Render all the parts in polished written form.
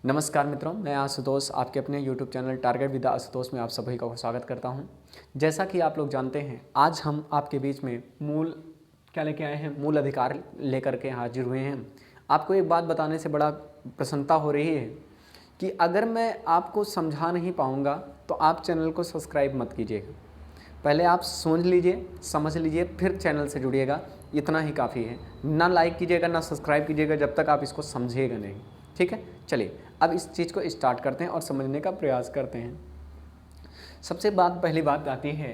नमस्कार मित्रों, मैं आशुतोष आपके अपने YouTube channel target with Ashutosh में आप सभी का स्वागत करता हूं। जैसा कि आप लोग जानते हैं, आज हम आपके बीच में क्या लेके आए हैं, मूल अधिकार लेकर के हाजिर हुए हैं। आपको एक बात बताने से बड़ा प्रसन्नता हो रही है कि अगर मैं आपको समझा नहीं पाऊँगा तो आप चैनल को सब्सक्राइब मत कीजिएगा। पहले आप सोच लीजिए, समझ लीजिए, फिर चैनल से जुड़िएगा। इतना ही काफ़ी है। ना लाइक कीजिएगा, ना सब्सक्राइब कीजिएगा जब तक आप इसको समझिएगा नहीं। ठीक है, चलिए अब इस चीज़ को स्टार्ट करते हैं और समझने का प्रयास करते हैं। सबसे पहली बात आती है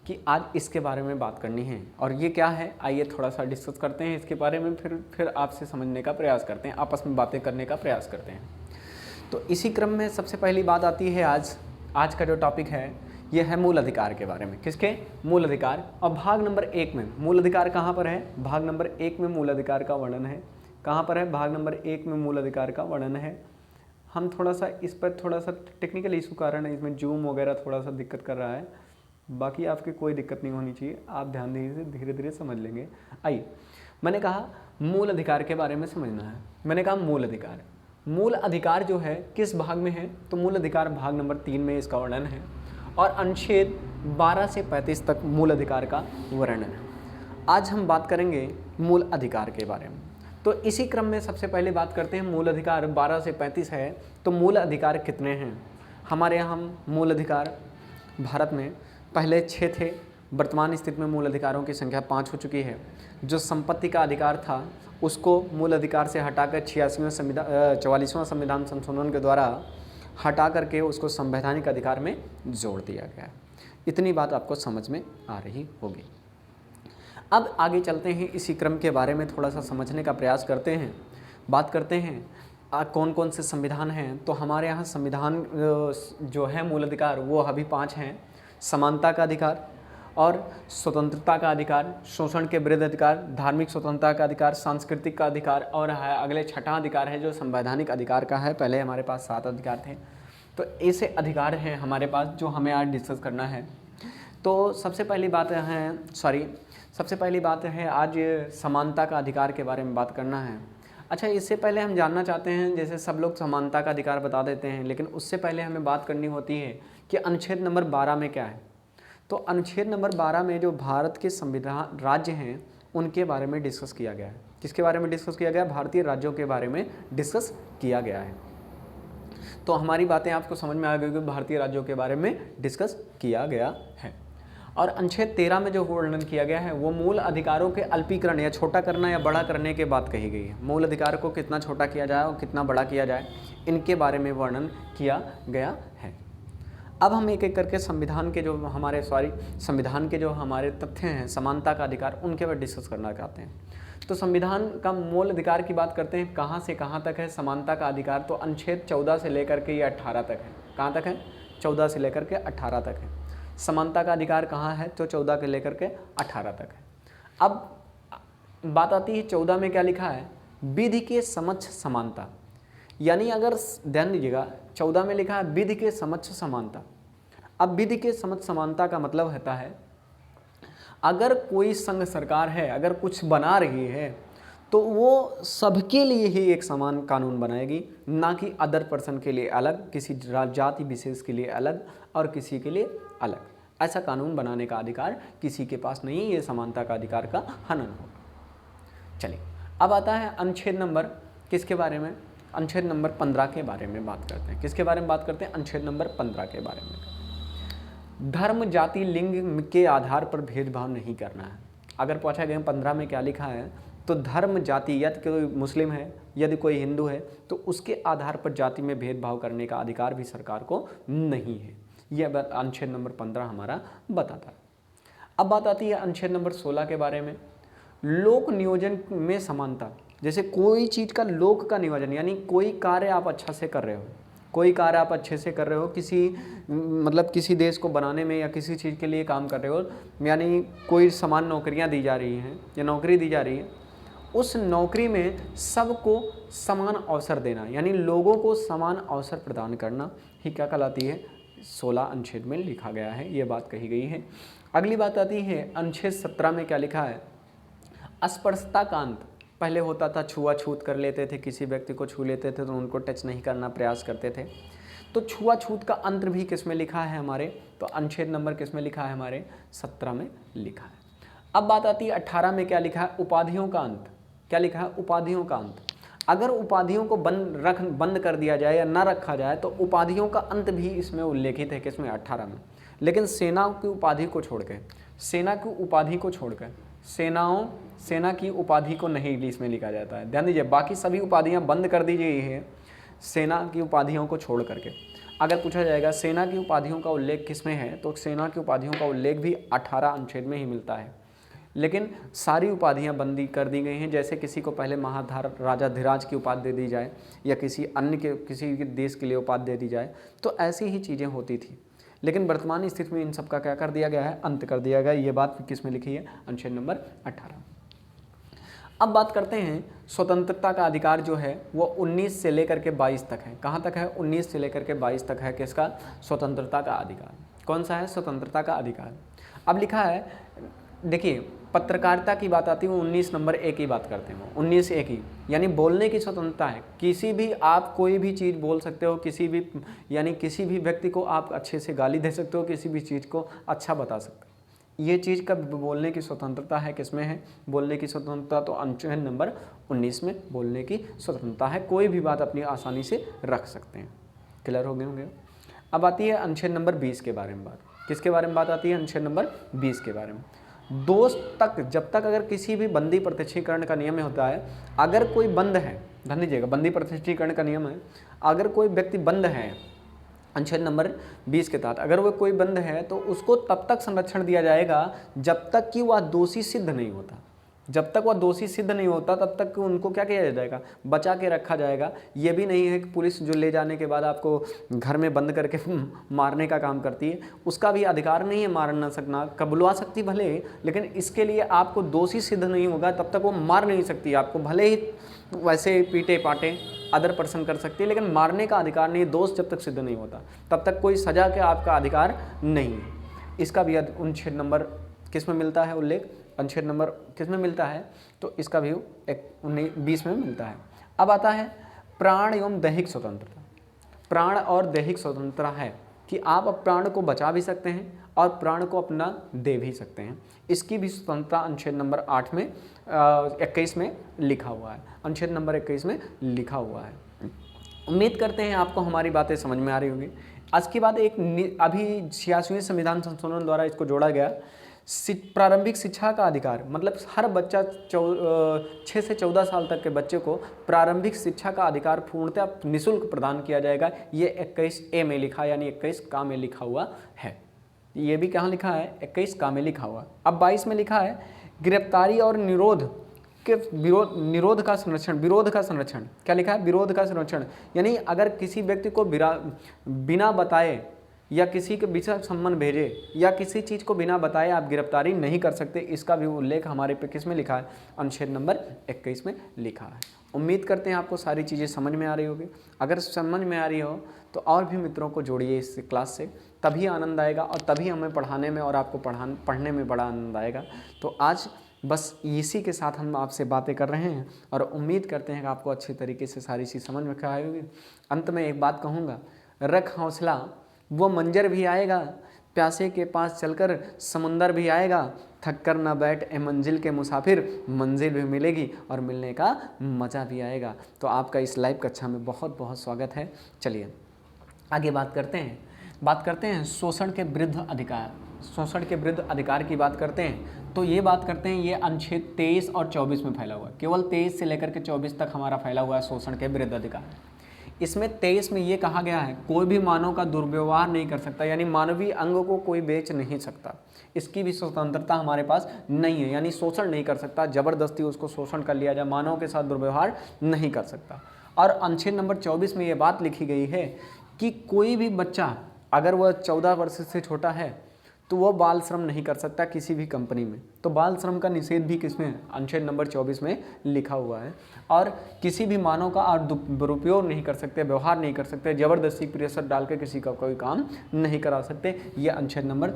कि आज इसके बारे में बात करनी है, और ये क्या है, आइए थोड़ा सा डिस्कस करते हैं इसके बारे में, फिर आपसे समझने का प्रयास करते हैं, आपस में बातें करने का प्रयास करते हैं। तो इसी क्रम में सबसे पहली बात आती है आज का जो टॉपिक है ये है मूल अधिकार के बारे में। किसके? मूल अधिकार। और भाग नंबर 1 में मूल अधिकार कहाँ पर है? भाग नंबर 1 में मूल अधिकार का वर्णन है। कहाँ पर है? भाग नंबर 1 में मूल अधिकार का वर्णन है। हम थोड़ा सा इस पर थोड़ा सा टेक्निकल इशू कारण इसमें जूम वगैरह थोड़ा सा दिक्कत कर रहा है। बाकी आपकी कोई दिक्कत नहीं होनी चाहिए, आप ध्यान दीजिए, धीरे धीरे समझ लेंगे। आइए, मैंने कहा मूल अधिकार के बारे में समझना है। मैंने कहा मूल अधिकार जो है किस भाग में है? तो मूल अधिकार भाग नंबर 3 में इसका वर्णन है, और अनुच्छेद 12 से 35 तक मूल अधिकार का वर्णन है। आज हम बात करेंगे मूल अधिकार के बारे में। तो इसी क्रम में सबसे पहले बात करते हैं, मूल अधिकार 12 से 35 है, तो मूल अधिकार कितने हैं? हमारे यहाँ मूल अधिकार भारत में पहले 6 थे, वर्तमान स्थिति में मूल अधिकारों की संख्या 5 हो चुकी है। जो संपत्ति का अधिकार था उसको मूल अधिकार से हटाकर 44वां संविधान संशोधन के द्वारा हटा करके उसको संवैधानिक अधिकार में जोड़ दिया गया है। इतनी बात आपको समझ में आ रही होगी। अब आगे चलते हैं, इसी क्रम के बारे में थोड़ा सा समझने का प्रयास करते हैं। बात करते हैं कौन कौन से संविधान हैं। तो हमारे यहाँ संविधान जो है मूल अधिकार वो अभी 5 हैं। समानता का अधिकार और स्वतंत्रता का अधिकार, शोषण के विरुद्ध अधिकार, धार्मिक स्वतंत्रता का अधिकार, सांस्कृतिक का अधिकार, और अगले छठा अधिकार है जो संवैधानिक अधिकार का है। पहले हमारे पास 7 अधिकार थे, तो ऐसे अधिकार हैं हमारे पास जो हमें आज डिस्कस करना है। तो सबसे पहली बात है आज समानता का अधिकार के बारे में बात करना है। अच्छा, इससे पहले हम जानना चाहते हैं, जैसे सब लोग समानता का अधिकार बता देते हैं, लेकिन उससे पहले हमें बात करनी होती है कि अनुच्छेद नंबर 12 में क्या है। तो अनुच्छेद नंबर 12 में जो भारत के संविधान राज्य हैं उनके बारे में डिस्कस किया गया है। किसके बारे में डिस्कस किया गया? भारतीय राज्यों के बारे में डिस्कस किया गया है। तो हमारी बातें आपको समझ में आ गई कि भारतीय राज्यों के बारे में डिस्कस किया गया है। और अनुच्छेद 13 में जो वर्णन किया गया है वो मूल अधिकारों के अल्पीकरण या छोटा करना या बड़ा करने के बात कही गई है। मूल अधिकार को कितना छोटा किया जाए और कितना बड़ा किया जाए, इनके बारे में वर्णन किया गया है। अब हम एक एक करके संविधान के जो हमारे तथ्य हैं समानता का अधिकार, उनके बारे डिस्कस करना चाहते हैं। तो संविधान का मूल अधिकार की बात करते हैं, कहाँ से कहाँ तक है समानता का अधिकार? तो अनुच्छेद 14 से लेकर के ये 18 तक है। कहाँ तक है? 14 से लेकर के 18 तक है। समानता का अधिकार कहाँ है? तो 14 के लेकर के 18 तक है। अब बात आती है 14 में क्या लिखा है? विधि के समक्ष समानता। यानी अगर ध्यान दीजिएगा, 14 में लिखा है विधि के समक्ष समानता। अब विधि के समक्ष समानता का मतलब होता है, अगर कोई संघ सरकार है, अगर कुछ बना रही है तो वो सबके लिए ही एक समान कानून बनाएगी, ना कि अदर पर्सन के लिए अलग, किसी जाति विशेष के लिए अलग और किसी के लिए अलग। ऐसा कानून बनाने का अधिकार किसी के पास नहीं, ये समानता का अधिकार का हनन होगा। चलिए, अब आता है अनुच्छेद नंबर किसके बारे में? अनुच्छेद नंबर 15 के बारे में बात करते हैं। किसके बारे में बात करते हैं? अनुच्छेद नंबर 15 के बारे में। धर्म, जाति, लिंग के आधार पर भेदभाव नहीं करना है। अगर पूछा गया 15 में क्या लिखा है, तो धर्म, जाति, यदि कोई मुस्लिम है, यदि कोई हिंदू है, तो उसके आधार पर जाति में भेदभाव करने का अधिकार भी सरकार को नहीं है। यह अनुच्छेद नंबर 15 हमारा बताता है। अब बात आती है अनुच्छेद नंबर 16 के बारे में। लोक नियोजन में समानता। जैसे कोई चीज़ का लोक का नियोजन, यानी कोई कार्य आप अच्छा से कर रहे हो, किसी देश को बनाने में या किसी चीज़ के लिए काम कर रहे हो, यानी कोई समान नौकरियां दी जा रही हैं या नौकरी दी जा रही है, उस नौकरी में सबको समान अवसर देना, यानी लोगों को समान अवसर प्रदान करना ही क्या कहलाती है? 16 अनुच्छेद में लिखा गया है, ये बात कही गई है। अगली बात आती है अनुच्छेद 17 में क्या लिखा है? अस्पृश्यता का अंत। पहले होता था छुआछूत कर लेते थे, किसी व्यक्ति को छू लेते थे तो उनको टच नहीं करना प्रयास करते थे। तो छुआछूत का अंत भी किस में लिखा है हमारे, तो अनुच्छेद नंबर किस में लिखा है हमारे 17 में लिखा है। अब बात आती है 18 में क्या लिखा है, उपाधियों का अंत। क्या लिखा है, उपाधियों का अंत। अगर उपाधियों को बंद कर दिया जाए या ना रखा जाए तो उपाधियों का अंत भी इसमें उल्लेखित है किसमें, 18 में। लेकिन सेना की उपाधि को छोड़कर, सेना की उपाधि को छोड़कर सेना की उपाधि को नहीं इसमें लिखा जाता है। ध्यान दीजिए, बाकी सभी उपाधियां बंद कर दी गई है सेना की उपाधियों को छोड़ करके। अगर पूछा जाएगा सेना की उपाधियों का उल्लेख किसमें है, तो सेना की उपाधियों का उल्लेख भी 18 अनुच्छेद में ही मिलता है। लेकिन सारी उपाधियां बंदी कर दी गई हैं। जैसे किसी को पहले राजाधिराज की उपाधि दे दी जाए या किसी देश के लिए उपाधि दे दी जाए, तो ऐसी ही चीज़ें होती थी। लेकिन वर्तमान स्थिति में इन सब का क्या कर दिया गया है, अंत कर दिया गया। ये बात किस में लिखी है, अनुच्छेद नंबर 18। अब बात करते हैं स्वतंत्रता का अधिकार जो है वो 19 से लेकर के 22 तक है। कहाँ तक है, 19 से लेकर के 22 तक है किसका, स्वतंत्रता का अधिकार। कौन सा है, स्वतंत्रता का अधिकार। अब लिखा है, देखिए पत्रकारिता की बात आती है, 19 नंबर ए की बात करते हैं, 19 ए की, यानी बोलने की स्वतंत्रता है। किसी भी आप कोई भी चीज़ बोल सकते हो, किसी भी व्यक्ति को आप अच्छे से गाली दे सकते हो, किसी भी चीज़ को अच्छा बता सकते हो। ये चीज़ का बोलने की स्वतंत्रता है किसमें है, बोलने की स्वतंत्रता तो अनुच्छेद नंबर 19 में बोलने की स्वतंत्रता है। कोई भी बात अपनी आसानी से रख सकते हैं। क्लियर हो गए होंगे। अब आती है अनुच्छेद नंबर 20 के बारे में बात। किसके बारे में बात आती है, अनुच्छेद नंबर 20 के बारे में। दोस्त तक, जब तक अगर किसी भी बंदी प्रत्यक्षीकरण का नियम होता है, अगर कोई बंद है, ध्यान दीजिएगा, बंदी प्रत्यक्षीकरण का नियम है, अगर कोई व्यक्ति बंद है अनुच्छेद नंबर 20 के तहत, अगर वो कोई बंद है तो उसको तब तक संरक्षण दिया जाएगा जब तक कि वह दोषी सिद्ध नहीं होता। जब तक वह दोषी सिद्ध नहीं होता तब तक उनको क्या किया जाएगा, बचा के रखा जाएगा। ये भी नहीं है कि पुलिस जो ले जाने के बाद आपको घर में बंद करके मारने का काम करती है, उसका भी अधिकार नहीं है मार ना सकना, बुलवा सकती भले, लेकिन इसके लिए आपको दोषी सिद्ध नहीं होगा तब तक वो मार नहीं सकती आपको। भले ही वैसे पीटे पाटे अदर पर्सन कर सकती है, लेकिन मारने का अधिकार नहीं है। दोष जब तक सिद्ध नहीं होता तब तक कोई सजा के आपका अधिकार नहीं है। इसका भी अनुच्छेद नंबर किस में मिलता है उल्लेख, अनुच्छेद नंबर किस में मिलता है, तो इसका भी 20 में मिलता है। अब आता है प्राण एवं दैहिक स्वतंत्रता। प्राण और दैहिक स्वतंत्रता है कि आप प्राण को बचा भी सकते हैं और प्राण को अपना दे भी सकते हैं। इसकी भी स्वतंत्रता अनुच्छेद नंबर 21 में लिखा हुआ है। अनुच्छेद नंबर 21 में लिखा हुआ है। उम्मीद करते हैं आपको हमारी बातें समझ में आ रही होंगी। आज के बाद एक अभी 86वें संविधान संशोधन द्वारा इसको जोड़ा गया, प्रारंभिक शिक्षा का अधिकार। मतलब हर बच्चा 6 से 14 साल तक के बच्चे को प्रारंभिक शिक्षा का अधिकार पूर्णतः निःशुल्क प्रदान किया जाएगा। ये 21A में लिखा, यानी 21 का में लिखा हुआ है। ये भी कहाँ लिखा है, 21 का में लिखा हुआ। अब 22 में लिखा है गिरफ्तारी और विरोध का संरक्षण। क्या लिखा है, विरोध का संरक्षण। यानी अगर किसी व्यक्ति को बिना बताए या किसी के बीच सम्मन भेजे या किसी चीज़ को बिना बताए आप गिरफ्तारी नहीं कर सकते। इसका भी उल्लेख हमारे पे किस में लिखा है, अनुच्छेद नंबर 21 में लिखा है। उम्मीद करते हैं आपको सारी चीज़ें समझ में आ रही होगी। अगर समझ में आ रही हो तो और भी मित्रों को जोड़िए इस क्लास से, तभी आनंद आएगा और तभी हमें पढ़ाने में और आपको पढ़ने में बड़ा आनंद आएगा। तो आज बस इसी के साथ हम आपसे बातें कर रहे हैं और उम्मीद करते हैं कि आपको अच्छी तरीके से सारी चीज़ समझ में आई होगी। अंत में एक बात कहूँगा, रख हौसला, वो मंजर भी आएगा, प्यासे के पास चलकर समुंदर भी आएगा, थक कर ना बैठ ए मंजिल के मुसाफिर, मंजिल भी मिलेगी और मिलने का मज़ा भी आएगा। तो आपका इस लाइव कक्षा में बहुत बहुत स्वागत है। चलिए आगे बात करते हैं शोषण के विरुद्ध अधिकार। शोषण के विरुद्ध अधिकार की बात करते हैं तो ये बात करते हैं, ये अनुच्छेद 23 और 24 में फैला हुआ है। केवल 23 से लेकर के 24 तक हमारा फैला हुआ है शोषण के विरुद्ध अधिकार। इसमें 23 में ये कहा गया है कोई भी मानव का दुर्व्यवहार नहीं कर सकता, यानी मानवीय अंग को कोई बेच नहीं सकता। इसकी भी स्वतंत्रता हमारे पास नहीं है, यानी शोषण नहीं कर सकता, जबरदस्ती उसको शोषण कर लिया जाए, मानव के साथ दुर्व्यवहार नहीं कर सकता। और अनुच्छेद नंबर 24 में ये बात लिखी गई है कि कोई भी बच्चा अगर वह 14 वर्ष से छोटा है तो वो बाल श्रम नहीं कर सकता किसी भी कंपनी में। तो बाल श्रम का निषेध भी किसमें, अनुच्छेद नंबर 24 में लिखा हुआ है। और किसी भी मानव का आप दुरुपयोग नहीं कर सकते, व्यवहार नहीं कर सकते, जबरदस्ती प्रेशर डाल के किसी का कोई काम नहीं करा सकते। ये अनुच्छेद नंबर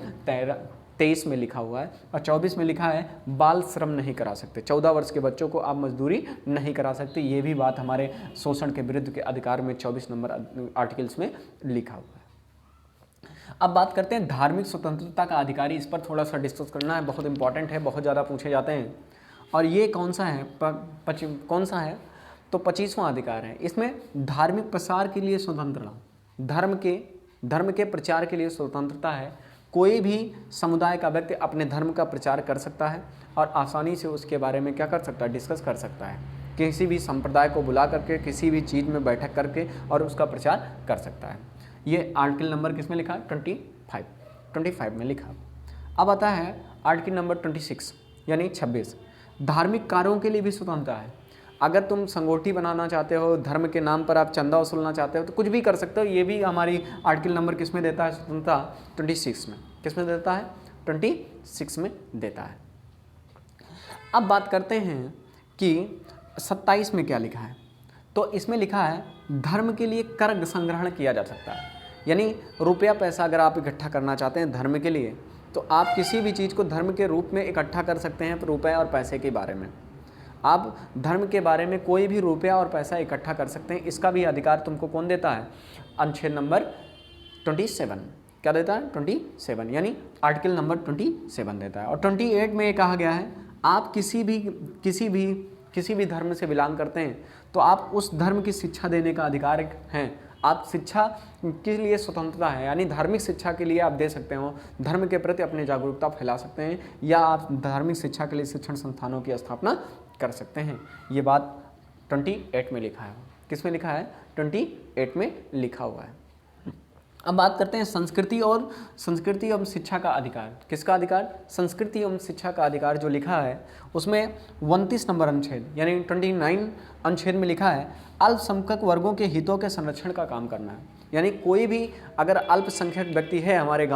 23 में लिखा हुआ है, और 24 में लिखा है बाल श्रम नहीं करा सकते, 14 वर्ष के बच्चों को आप मजदूरी नहीं करा सकते। ये भी बात हमारे शोषण के विरुद्ध के अधिकार में 24 नंबर आर्टिकल्स में लिखा हुआ है। अब बात करते हैं धार्मिक स्वतंत्रता का अधिकारी, इस पर थोड़ा सा डिस्कस करना है, बहुत इंपॉर्टेंट है, बहुत ज़्यादा पूछे जाते हैं। और ये कौन सा है, कौन सा है, तो 25वां अधिकार है। इसमें धार्मिक प्रसार के लिए स्वतंत्रता, धर्म के प्रचार के लिए स्वतंत्रता है। कोई भी समुदाय का व्यक्ति अपने धर्म का प्रचार कर सकता है और आसानी से उसके बारे में क्या कर सकता है, डिस्कस कर सकता है, किसी भी संप्रदाय को बुला करके, किसी भी चीज़ में बैठक करके और उसका प्रचार कर सकता है। ये आर्टिकल नंबर किस में लिखा है, 25 में लिखा। अब आता है आर्टिकल नंबर 26 यानी 26, धार्मिक कार्यों के लिए भी स्वतंत्रता है। अगर तुम संगोष्ठी बनाना चाहते हो, धर्म के नाम पर आप चंदा वसूलना चाहते हो, तो कुछ भी कर सकते हो। ये भी हमारी आर्टिकल नंबर किस में देता है स्वतंत्रता, 26 में। किस में देता है, 26 में देता है। अब बात करते हैं कि 27 में क्या लिखा है, तो इसमें लिखा है धर्म के लिए कर संग्रहण किया जा सकता है। यानी रुपया पैसा अगर आप इकट्ठा करना चाहते हैं धर्म के लिए, तो आप किसी भी चीज़ को धर्म के रूप में इकट्ठा कर सकते हैं। रुपये और पैसे के बारे में आप धर्म के बारे में कोई भी रुपया और पैसा इकट्ठा कर सकते हैं। इसका भी अधिकार तुमको कौन देता है, अनुच्छेद नंबर 27 क्या देता है, 27 यानी आर्टिकल नंबर 27 देता है। और 28 में ये कहा गया है आप किसी भी धर्म से बिलोंग करते हैं तो आप उस धर्म की शिक्षा देने का अधिकार हैं। आप शिक्षा के लिए स्वतंत्रता है, यानी धार्मिक शिक्षा के लिए आप दे सकते हो, धर्म के प्रति अपनी जागरूकता फैला सकते हैं, या आप धार्मिक शिक्षा के लिए शिक्षण संस्थानों की स्थापना कर सकते हैं। ये बात 28 में लिखा है। किस में लिखा है, 28 में लिखा हुआ है। अब बात करते हैं संस्कृति एवं शिक्षा का अधिकार। किसका अधिकार, संस्कृति एवं शिक्षा का अधिकार जो लिखा है उसमें 29 नंबर अनुच्छेद यानी 29 अनुच्छेद में लिखा है अल्पसंख्यक वर्गों के हितों के संरक्षण का काम करना है। यानी कोई भी अगर अल्पसंख्यक व्यक्ति है हमारे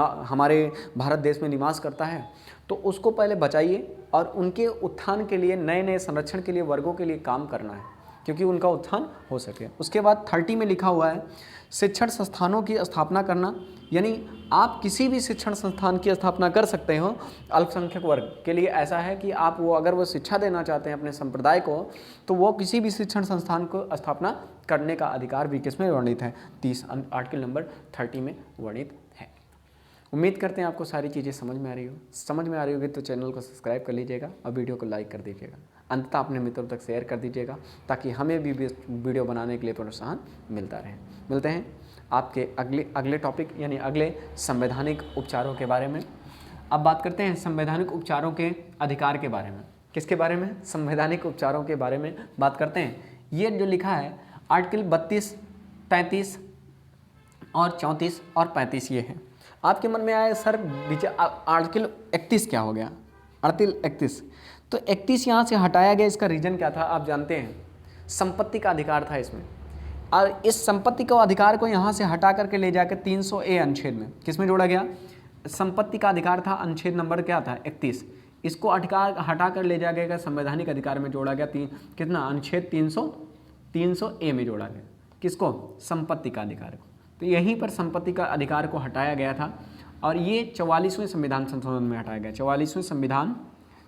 भारत देश में निवास करता है तो उसको पहले बचाइए और उनके उत्थान के लिए, नए नए संरक्षण के लिए, वर्गों के लिए काम करना है क्योंकि उनका उत्थान हो सके। उसके बाद 30 में लिखा हुआ है शिक्षण संस्थानों की स्थापना करना, यानी आप किसी भी शिक्षण संस्थान की स्थापना कर सकते हो अल्पसंख्यक वर्ग के लिए। ऐसा है कि आप अगर वो शिक्षा देना चाहते हैं अपने संप्रदाय को तो वो किसी भी शिक्षण संस्थान को स्थापना करने का अधिकार भी किसमें वर्णित है, 30 आर्टिकल नंबर 30 में वर्णित है। उम्मीद करते हैं आपको सारी चीज़ें समझ में आ रही होगी तो चैनल को सब्सक्राइब कर लीजिएगा और वीडियो को लाइक कर दीजिएगा। अंततः अपने मित्रों तक शेयर कर दीजिएगा ताकि हमें भी वीडियो बनाने के लिए प्रोत्साहन मिलता रहे। मिलते हैं आपके अगले टॉपिक यानी अगले संवैधानिक उपचारों के बारे में। अब बात करते हैं संवैधानिक उपचारों के अधिकार के बारे में। किसके बारे में, संवैधानिक उपचारों के बारे में बात करते हैं। ये जो लिखा है आर्टिकल 32, 33 और 34 और 35 ये है। आपके मन में आया सर आर्टिकल 31 क्या हो गया, आर्टिकल 31, तो 31 यहाँ से हटाया गया, इसका रीज़न क्या था आप जानते हैं, संपत्ति का अधिकार था इसमें। और इस संपत्ति को अधिकार को यहाँ से हटा करके ले जाकर 300A अनुच्छेद में किस में जोड़ा गया, संपत्ति का अधिकार था, अनुच्छेद नंबर क्या था 31, इसको हटा कर ले जाया गया संवैधानिक अधिकार में जोड़ा गया। कितना, अनुच्छेद 300A में जोड़ा गया। किसको, संपत्ति का अधिकार को। तो यहीं पर संपत्ति का अधिकार को हटाया गया था और ये 44वें संविधान संशोधन में हटाया गया। 44वें संविधान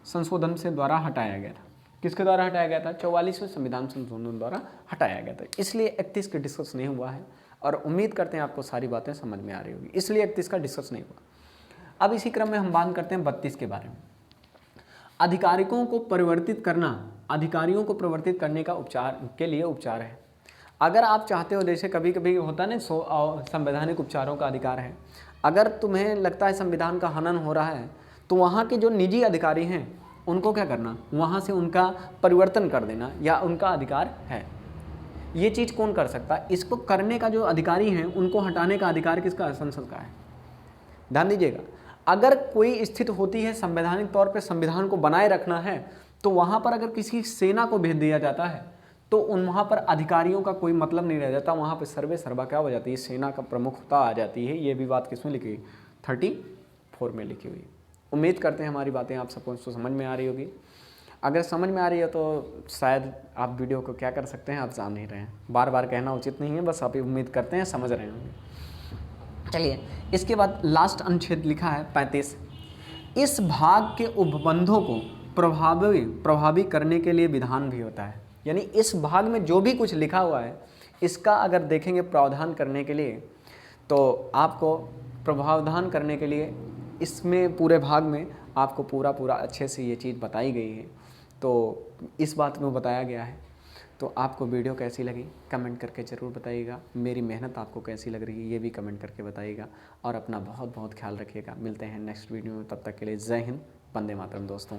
संशोधन से द्वारा हटाया गया था। किसके द्वारा हटाया गया था, 44वें संविधान संशोधन द्वारा हटाया गया था। इसलिए 31 का डिस्कस नहीं हुआ है और उम्मीद करते हैं आपको सारी बातें समझ में आ रही होगी, इसलिए 31 का डिस्कस नहीं हुआ। अब इसी क्रम में हम बात करते हैं 32 के बारे में। अधिकारियों को परिवर्तित करने का उपचार के लिए उपचार है। अगर आप चाहते हो, जैसे कभी कभी होता है ना संवैधानिक उपचारों का अधिकार है, अगर तुम्हें लगता है संविधान का हनन हो रहा है तो वहाँ के जो निजी अधिकारी हैं उनको क्या करना, वहाँ से उनका परिवर्तन कर देना, या उनका अधिकार है। ये चीज़ कौन कर सकता है, इसको करने का जो अधिकारी हैं उनको हटाने का अधिकार किसका, संसद का है। ध्यान दीजिएगा, अगर कोई स्थिति होती है संवैधानिक तौर पे संविधान को बनाए रखना है तो वहाँ पर अगर किसी सेना को भेज दिया जाता है तो वहाँ पर अधिकारियों का कोई मतलब नहीं रह जाता, वहाँ पर सर्वे सर्वा क्या हो जाती है, सेना का प्रमुखता आ जाती है। ये भी बात किसमें लिखी हुई, 34 में लिखी हुई। उम्मीद करते हैं हमारी बातें आप सबको समझ में आ रही होगी। अगर समझ में आ रही है तो शायद आप वीडियो को क्या कर सकते हैं, आप जान नहीं रहे हैं, बार बार कहना उचित नहीं है, बस आप उम्मीद करते हैं समझ रहे होंगे। चलिए, इसके बाद लास्ट अनुच्छेद लिखा है 35। इस भाग के उपबंधों को प्रभावी करने के लिए विधान भी होता है। यानी इस भाग में जो भी कुछ लिखा हुआ है इसका अगर देखेंगे प्रावधान करने के लिए, तो आपको प्रावधान करने के लिए इसमें पूरे भाग में आपको पूरा अच्छे से ये चीज़ बताई गई है। तो इस बात में बताया गया है। तो आपको वीडियो कैसी लगी कमेंट करके ज़रूर बताइएगा। मेरी मेहनत आपको कैसी लग रही है ये भी कमेंट करके बताइएगा। और अपना बहुत बहुत ख्याल रखिएगा। मिलते हैं नेक्स्ट वीडियो में, तब तक के लिए जय हिंद, वंदे मातरम दोस्तों।